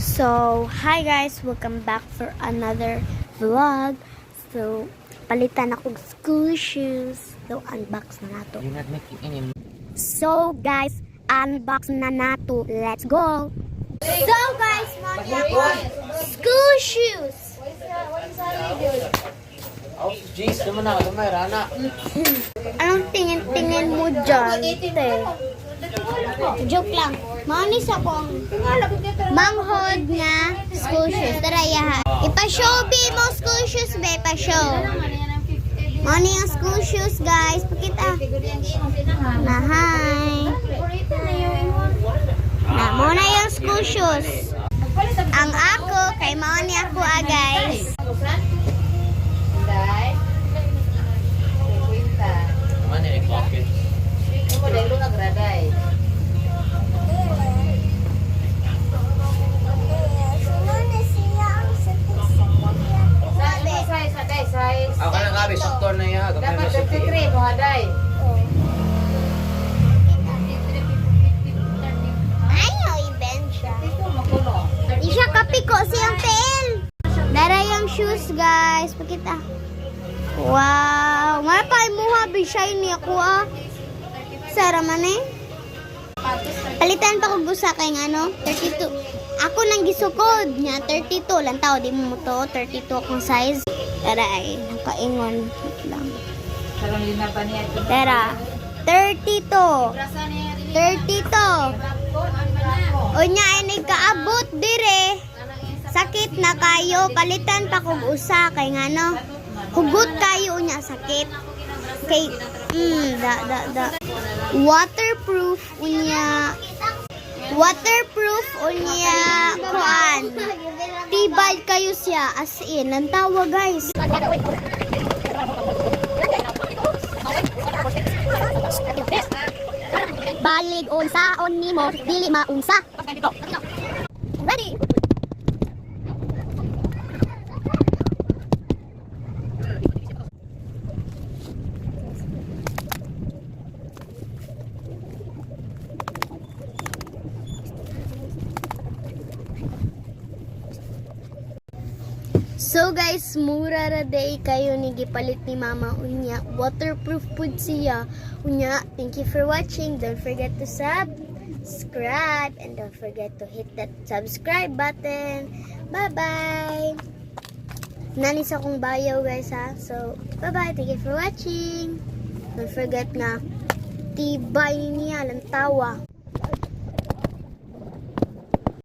So, hi guys, welcome back for another vlog. So, palitan ako school shoes. So, unbox na nato. So, guys, unbox na nato. Let's go! So, guys, mga school shoes. Jeez, naman na, lumay, rana. Anong tingin-tingin mo dyan? Joke lang. Manis akong manghod nga school shoes. Tara, yaha. Ipa-show, B mo school shoes, be. Pa-show. Mani ang school shoes, guys. Pakita. Na, hi. Na, muna yung school shoes. Ang ako, kay Mani ako, guys. Naman eh, pocket. Ako ka lang gabi, saktor na yan. Dapat 33 mo haday. Ayaw, i-bench siya. Di siya kapiko siyang pen. Dara yung shoes, guys. Pakita. Wow. Mapay mo ha. Shiny ako ah. Sara man eh. Palitan pa ko gusa kay ano? 32. Ako nang gisukod niya. 32 lang tao. Di mo to. 32 akong size. Tara ay. Nakaingon lang. Carolina pa niya. Tara. 32. 32. O niya ay nagkaabot dire. Sakit na kayo. Palitan pa kog usa kay ngano. Hugot kayo niya sakit. Kay waterproof unya. Waterproof unya kuan. Tibay kayo siya as in. Lantawa guys. Balig unsa on nimo dili maunsa. Ready. So guys, mura ra day kayo ni gipalit ni mama unya. Waterproof pud siya. Unya, thank you for watching. Don't forget to subscribe and don't forget to hit that subscribe button. Bye-bye. Nanis akong bayaw guys ha. So, bye-bye. Thank you for watching. Don't forget na tibay niya lang tawa.